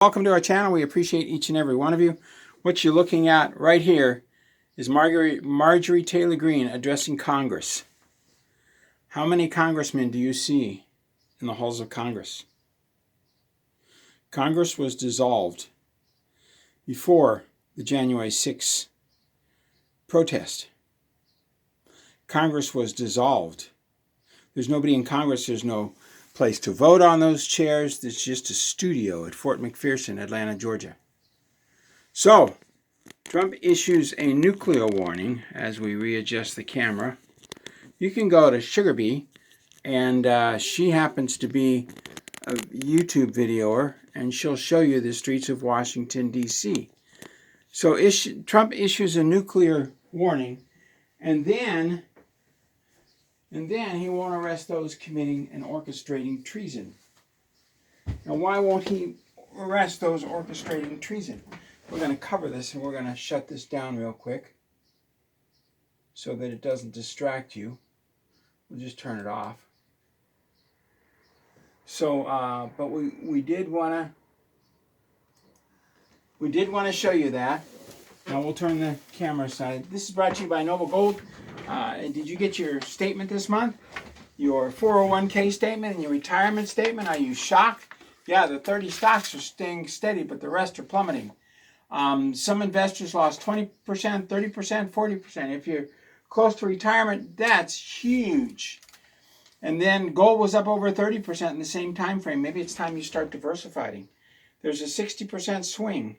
Welcome to our channel. We appreciate each and every one of you. What you're looking at right here is Marjorie Taylor Greene addressing Congress. How many congressmen do you see in the halls of Congress? Congress was dissolved before the January 6th protest. Congress was dissolved. There's nobody in Congress. There's no place to vote on those chairs. It's just a studio at Fort McPherson, Atlanta, Georgia. So, Trump issues a nuclear warning as we readjust the camera. You can go to Sugar Bee, and she happens to be a YouTube videoer, and she'll show you the streets of Washington, D.C. So Trump issues a nuclear warning, and then he won't arrest those committing and orchestrating treason. Now, why won't he arrest those orchestrating treason? We're going to cover this, and we're going to shut this down real quick so that it doesn't distract you. We'll just turn it off. So, but we did want to show you that. Now we'll turn the camera aside. This is brought to you by Noble Gold. Did you get your statement this month? Your 401k statement and your retirement statement? Are you shocked? Yeah, the 30 stocks are staying steady, but the rest are plummeting. Some investors lost 20%, 30%, 40%. If you're close to retirement, that's huge. And then gold was up over 30% in the same time frame. Maybe it's time you start diversifying. There's a 60% swing.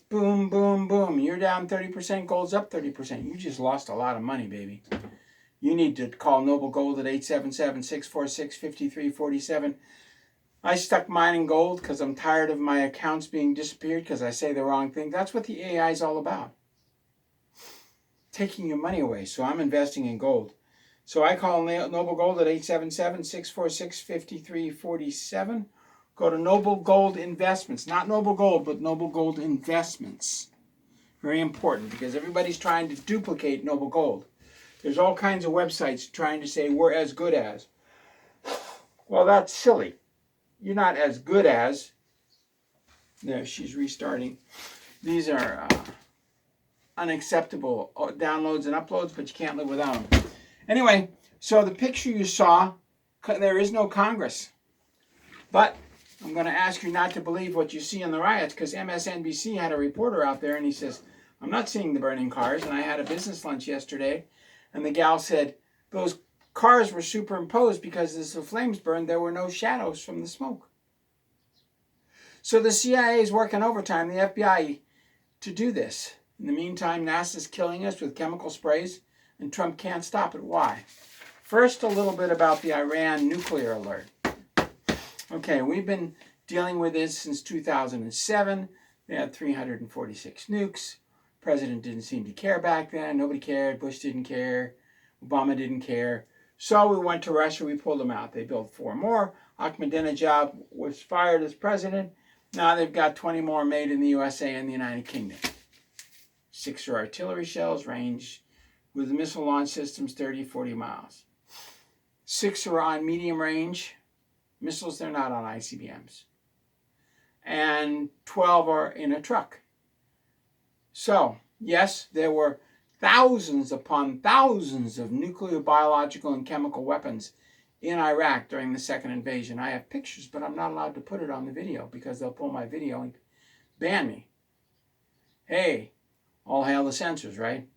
Boom, boom, boom. You're down 30%, gold's up 30%. You just lost a lot of money, baby. You need to call Noble Gold at 877-646-5347. I stuck mine in gold because I'm tired of my accounts being disappeared because I say the wrong thing. That's what the AI is all about. Taking your money away. So I'm investing in gold. So I call Noble Gold at 877-646-5347. Go to Noble Gold Investments. Not Noble Gold, but Noble Gold Investments. Very important because everybody's trying to duplicate Noble Gold. There's all kinds of websites trying to say we're as good as. Well, that's silly. You're not as good as. There, she's restarting. These are unacceptable downloads and uploads, but you can't live without them. Anyway, so the picture you saw, there is no Congress. But I'm going to ask you not to believe what you see in the riots because MSNBC had a reporter out there and he says, I'm not seeing the burning cars. And I had a business lunch yesterday and the gal said, those cars were superimposed because as the flames burned, there were no shadows from the smoke. So the CIA is working overtime, the FBI, to do this. In the meantime, NASA's killing us with chemical sprays and Trump can't stop it. Why? First, a little bit about the Iran nuclear alert. Okay, we've been dealing with this since 2007. They had 346 nukes. President didn't seem to care back then. Nobody cared. Bush didn't care. Obama didn't care. So we went to Russia. We pulled them out. They built 4 more. Ahmadinejad was fired as president. Now they've got 20 more made in the USA and the United Kingdom. 6 are artillery shells, range with missile launch systems 30, 40 miles. 6 are on medium range missiles, they're not on ICBMs. And 12 are in a truck. So, yes, there were thousands upon thousands of nuclear, biological, and chemical weapons in Iraq during the second invasion. I have pictures, but I'm not allowed to put it on the video because they'll pull my video and ban me. Hey, all hail the censors, right?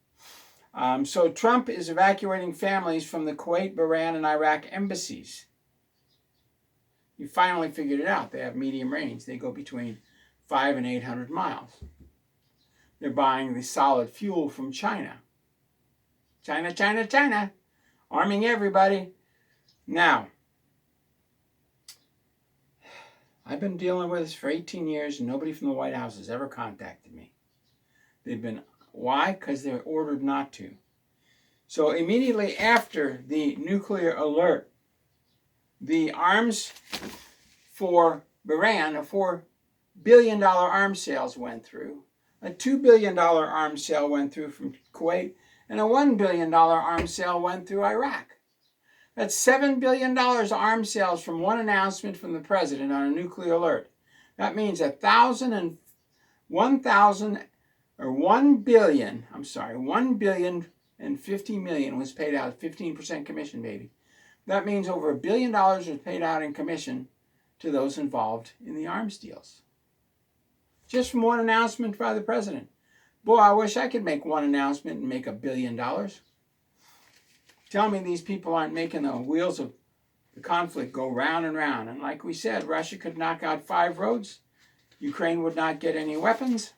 So Trump is evacuating families from the Kuwait, Bahrain, and Iraq embassies. You finally figured it out. They have medium range. They go between 500 and 800 miles. They're buying the solid fuel from China. China, China, China. Arming everybody. Now, I've been dealing with this for 18 years and nobody from the White House has ever contacted me. They've been, why? Because they're ordered not to. So immediately after the nuclear alert, the arms for Bahrain, a $4 billion arms sales went through. A $2 billion arms sale went through from Kuwait, and a $1 billion arms sale went through Iraq. That's $7 billion arms sales from one announcement from the president on a nuclear alert. That means 1,050,000,000 was paid out, 15% commission, baby. That means over $1 billion was paid out in commission to those involved in the arms deals. Just from one announcement by the president. Boy, I wish I could make one announcement and make $1 billion. Tell me these people aren't making the wheels of the conflict go round and round. And like we said, Russia could knock out 5 roads. Ukraine would not get any weapons.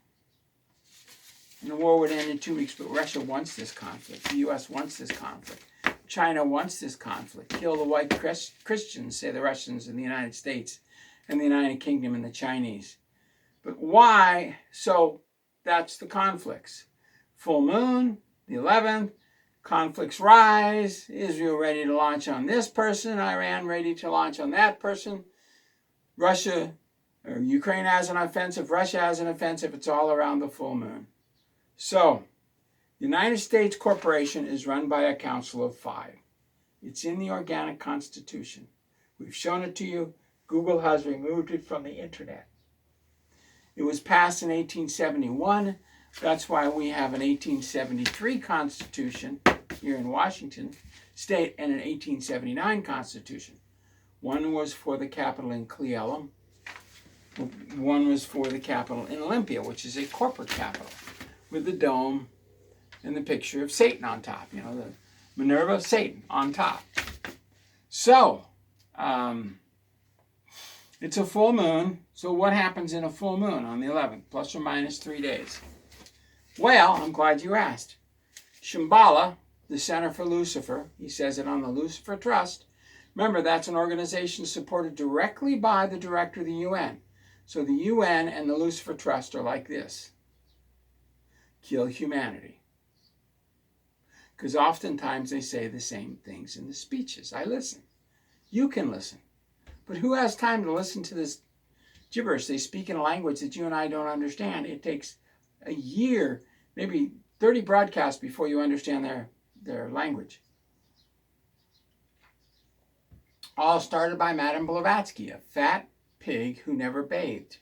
And the war would end in 2 weeks. But Russia wants this conflict. The U.S. wants this conflict. China wants this conflict. Kill the white Christians, say the Russians and the United States and the United Kingdom and the Chinese. But why? So that's the conflicts. Full moon, the 11th, conflicts rise. Israel ready to launch on this person. Iran ready to launch on that person. Russia or Ukraine has an offensive. Russia has an offensive. It's all around the full moon. So the United States Corporation is run by a council of 5. It's in the organic constitution. We've shown it to you. Google has removed it from the internet. It was passed in 1871. That's why we have an 1873 Constitution here in Washington State and an 1879 Constitution. One was for the capital in Cle Elum. One was for the capital in Olympia, which is a corporate capital, with the dome and the picture of Satan on top. You know, the Minerva of Satan on top. So, it's a full moon. So what happens in a full moon on the 11th, plus or minus 3 days? Well, I'm glad you asked. Shambhala, the Center for Lucifer, he says it on the Lucifer Trust. Remember, that's an organization supported directly by the director of the UN. So the UN and the Lucifer Trust are like this. Kill humanity. Because oftentimes they say the same things in the speeches. I listen. You can listen. But who has time to listen to this gibberish? They speak in a language that you and I don't understand. It takes a year, maybe 30 broadcasts before you understand their language. All started by Madame Blavatsky, a fat pig who never bathed.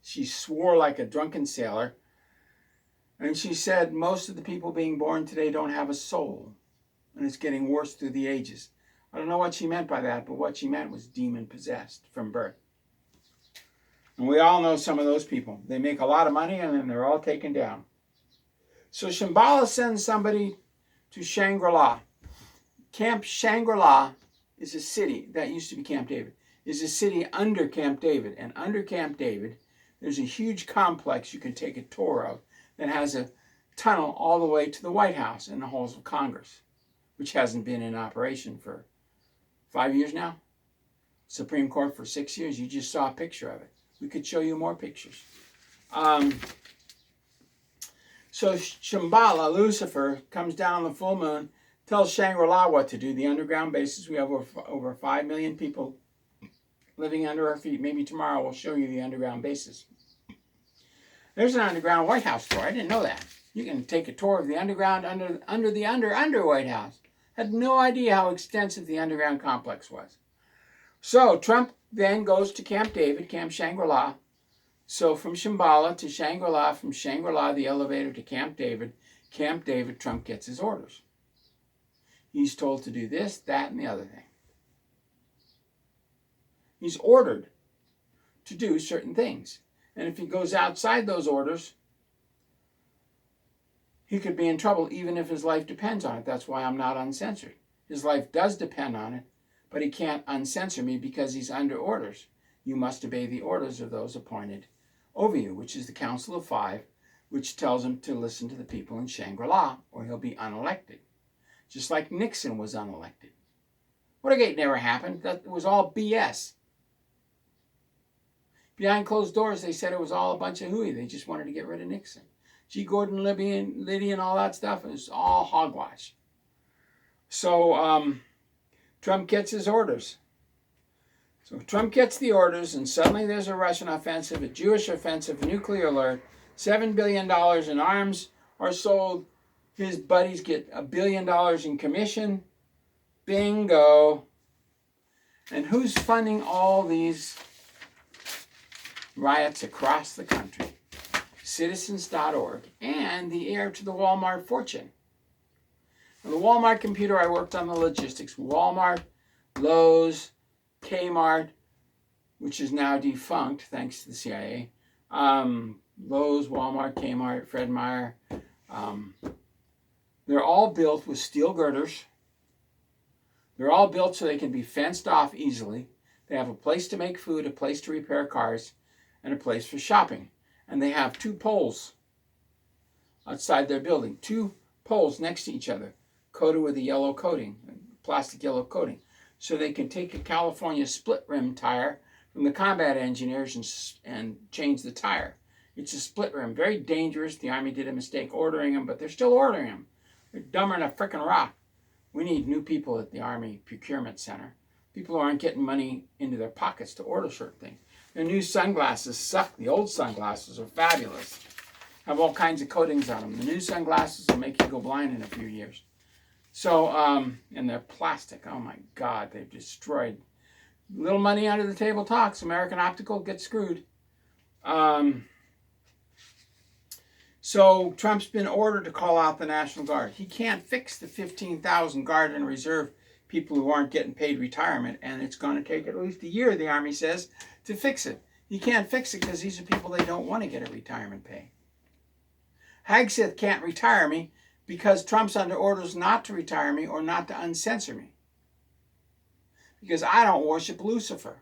She swore like a drunken sailor. And she said most of the people being born today don't have a soul. And it's getting worse through the ages. I don't know what she meant by that, but what she meant was demon-possessed from birth. And we all know some of those people. They make a lot of money and then they're all taken down. So Shambhala sends somebody to Shangri-La. Camp Shangri-La is a city, that used to be Camp David, is a city under Camp David. And under Camp David, there's a huge complex you can take a tour of that has a tunnel all the way to the White House and the halls of Congress, which hasn't been in operation for 5 years now. Supreme Court for 6 years. You just saw a picture of it. We could show you more pictures. So Shambhala, Lucifer, comes down on the full moon, tells Shangri-La what to do. The underground bases, we have over 5 million people living under our feet. Maybe tomorrow we'll show you the underground bases. There's an underground White House tour. I didn't know that. You can take a tour of the underground under the White House. Had no idea how extensive the underground complex was. So Trump then goes to Camp David, Camp Shangri-La. So from Shambhala to Shangri-La, from Shangri-La, the elevator to Camp David, Trump gets his orders. He's told to do this, that, and the other thing. He's ordered to do certain things. And if he goes outside those orders, he could be in trouble even if his life depends on it. That's why I'm not uncensored. His life does depend on it, but he can't uncensor me because he's under orders. You must obey the orders of those appointed over you, which is the Council of 5, which tells him to listen to the people in Shangri-La or he'll be unelected. Just like Nixon was unelected. Watergate never happened. That was all BS. Behind closed doors, they said it was all a bunch of hooey. They just wanted to get rid of Nixon. G. Gordon Liddy and all that stuff, it was all hogwash. So Trump gets his orders. So Trump gets the orders, and suddenly there's a Russian offensive, a Jewish offensive, a nuclear alert. $7 billion in arms are sold. His buddies get $1 billion in commission. Bingo. And who's funding all these Riots across the country. Citizens.org, and the heir to the Walmart fortune. On the Walmart computer, I worked on the logistics. Walmart, Lowe's, Kmart, which is now defunct thanks to the CIA. Lowe's, Walmart, Kmart, Fred Meyer. They're all built with steel girders. They're all built so they can be fenced off easily. They have a place to make food, a place to repair cars, and a place for shopping. And they have 2 poles outside their building. 2 poles next to each other, coated with a yellow coating, plastic yellow coating. So they can take a California split rim tire from the combat engineers and change the tire. It's a split rim, very dangerous. The Army did a mistake ordering them, but they're still ordering them. They're dumber than a frickin' rock. We need new people at the Army Procurement Center. People who aren't getting money into their pockets to order certain things. The new sunglasses suck. The old sunglasses are fabulous. Have all kinds of coatings on them. The new sunglasses will make you go blind in a few years. So, and they're plastic. Oh my God, they've destroyed. Little money under the table talks. American Optical gets screwed. So Trump's been ordered to call out the National Guard. He can't fix the 15,000 Guard and Reserve people who aren't getting paid retirement, and it's going to take at least a year, the Army says, to fix it. He can't fix it because these are people they don't want to get a retirement pay. Hagseth can't retire me because Trump's under orders not to retire me or not to uncensor me. Because I don't worship Lucifer.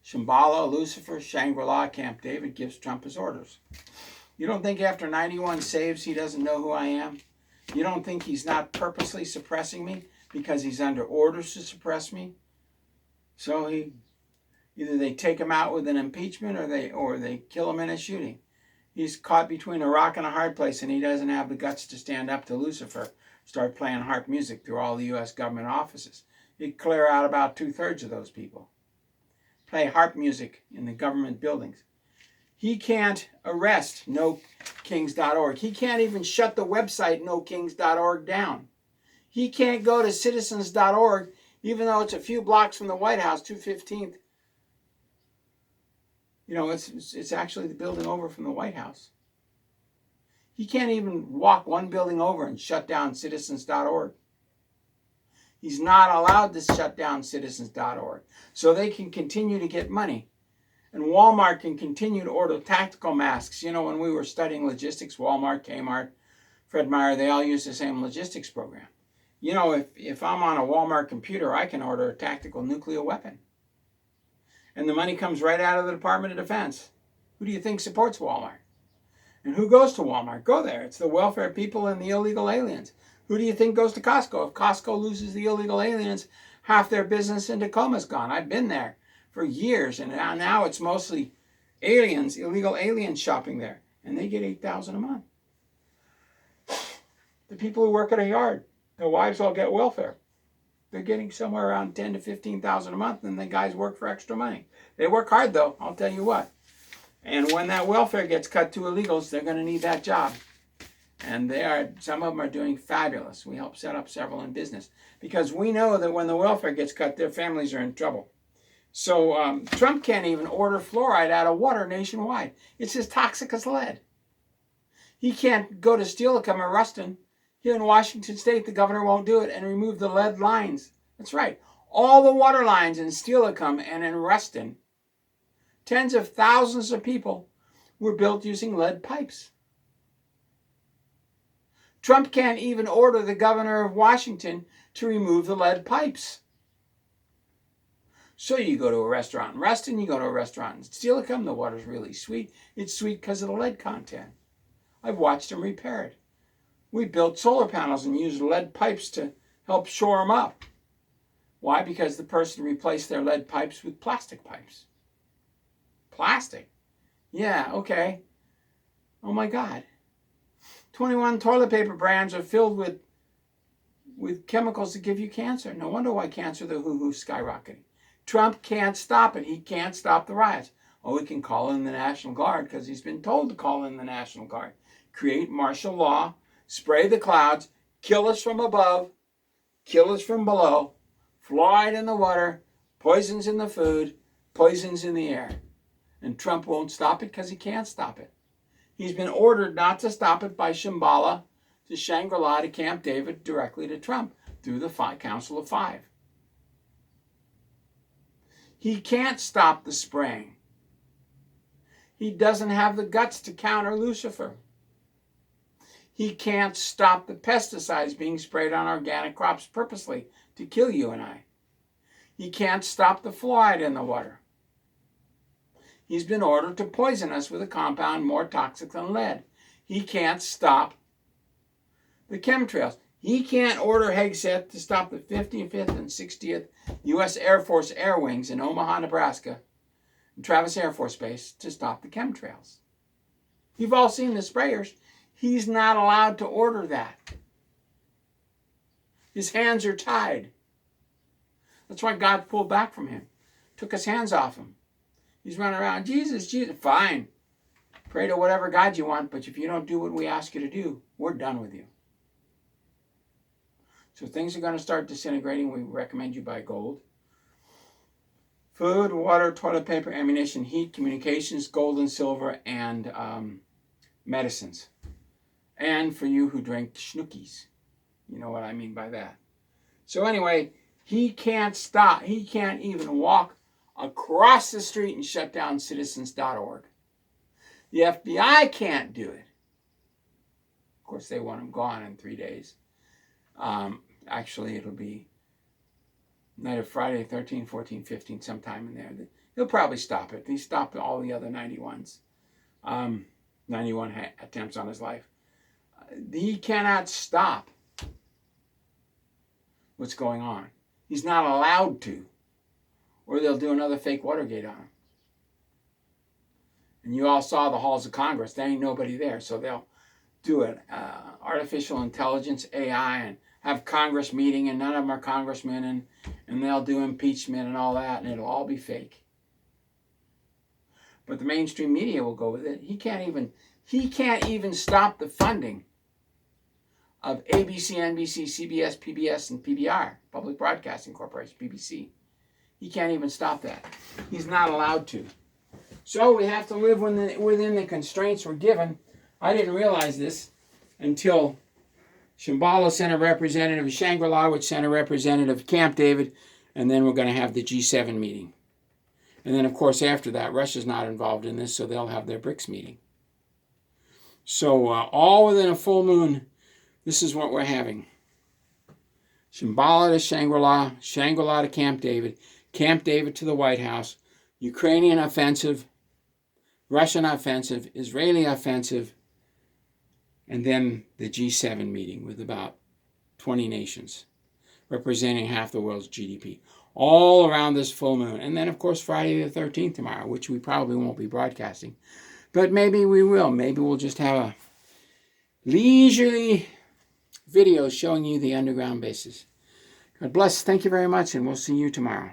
Shambhala, Lucifer, Shangri-La, Camp David gives Trump his orders. You don't think after 91 saves he doesn't know who I am? You don't think he's not purposely suppressing me because he's under orders to suppress me? So either they take him out with an impeachment or they kill him in a shooting. He's caught between a rock and a hard place, and he doesn't have the guts to stand up to Lucifer, start playing harp music through all the U.S. government offices. He'd clear out about 2/3 of those people. Play harp music in the government buildings. He can't arrest NoKings.org. He can't even shut the website NoKings.org down. He can't go to Citizens.org, even though it's a few blocks from the White House, 215th. You know, it's actually the building over from the White House. He can't even walk one building over and shut down Citizens.org. He's not allowed to shut down Citizens.org. So they can continue to get money. And Walmart can continue to order tactical masks. You know, when we were studying logistics, Walmart, Kmart, Fred Meyer, they all use the same logistics program. You know, if I'm on a Walmart computer, I can order a tactical nuclear weapon. And the money comes right out of the Department of Defense. Who do you think supports Walmart? And who goes to Walmart? Go there. It's the welfare people and the illegal aliens. Who do you think goes to Costco? If Costco loses the illegal aliens, half their business in Tacoma's gone. I've been there for years, and now it's mostly aliens, illegal aliens shopping there. And they get $8,000 a month. The people who work at a yard, their wives all get welfare. They're getting somewhere around $10,000 to $15,000 a month, and the guys work for extra money. They work hard, though, I'll tell you what. And when that welfare gets cut to illegals, they're going to need that job. And some of them are doing fabulous. We help set up several in business because we know that when the welfare gets cut, their families are in trouble. So Trump can't even order fluoride out of water nationwide. It's as toxic as lead. He can't go to Steelicum or Ruston. Here in Washington State, the governor won't do it and remove the lead lines. That's right. All the water lines in Steelicum and in Ruston, tens of thousands of people were built using lead pipes. Trump can't even order the governor of Washington to remove the lead pipes. So you go to a restaurant in Ruston, you go to a restaurant in Steelicum, the water's really sweet. It's sweet because of the lead content. I've watched them repair it. We built solar panels and used lead pipes to help shore them up. Why? Because the person replaced their lead pipes with plastic pipes. Plastic? Yeah, okay. Oh my God. 21 toilet paper brands are filled with chemicals that give you cancer. No wonder why cancer, the hoo-hoo's skyrocketing. Trump can't stop it. He can't stop the riots. Oh, he can call in the National Guard because he's been told to call in the National Guard. Create martial law, spray the clouds, kill us from above, kill us from below, fluoride in the water, poisons in the food, poisons in the air. And Trump won't stop it because he can't stop it. He's been ordered not to stop it by Shambhala to Shangri-La to Camp David directly to Trump through the Council of Five. He can't stop the spraying. He doesn't have the guts to counter Lucifer. He can't stop the pesticides being sprayed on organic crops purposely to kill you and I. He can't stop the fluoride in the water. He's been ordered to poison us with a compound more toxic than lead. He can't stop the chemtrails. He can't order Hegseth to stop the 55th and 60th U.S. Air Force Air Wings in Omaha, Nebraska, and Travis Air Force Base to stop the chemtrails. You've all seen the sprayers. He's not allowed to order that. His hands are tied. That's why God pulled back from him, took his hands off him. He's running around, Jesus, Jesus. Fine. Pray to whatever God you want, but if you don't do what we ask you to do, we're done with you. So things are going to start disintegrating. We recommend you buy gold. Food, water, toilet paper, ammunition, heat, communications, gold and silver, and medicines. And for you who drink schnookies. You know what I mean by that. So anyway, he can't stop. He can't even walk across the street and shut down citizens.org. The FBI can't do it. Of course, they want him gone in 3 days. Actually, it'll be night of Friday, 13, 14, 15, sometime in there. He'll probably stop it. He stopped all the other 91s. 91 attempts on his life. He cannot stop what's going on. He's not allowed to. Or they'll do another fake Watergate on him. And you all saw the halls of Congress. There ain't nobody there. So they'll do an artificial intelligence, AI, and have Congress meeting, and none of them are congressmen, and they'll do impeachment and all that, and it'll all be fake. But the mainstream media will go with it. He can't even stop the funding of ABC, NBC, CBS, PBS, and PBR, Public Broadcasting Corporation, BBC. He can't even stop that. He's not allowed to. So we have to live within the constraints we're given. I didn't realize this until Shambhala sent a representative, Shangri-La, which sent a representative, Camp David, and then we're going to have the G7 meeting. And then, of course, after that, Russia's not involved in this, so they'll have their BRICS meeting. So all within a full moon, this is what we're having. Shambhala to Shangri-La, Shangri-La to Camp David to the White House, Ukrainian offensive, Russian offensive, Israeli offensive, and then the G7 meeting with about 20 nations, representing half the world's GDP, all around this full moon. And then, of course, Friday the 13th tomorrow, which we probably won't be broadcasting. But maybe we will. Maybe we'll just have a leisurely video showing you the underground bases. God bless. Thank you very much, and we'll see you tomorrow.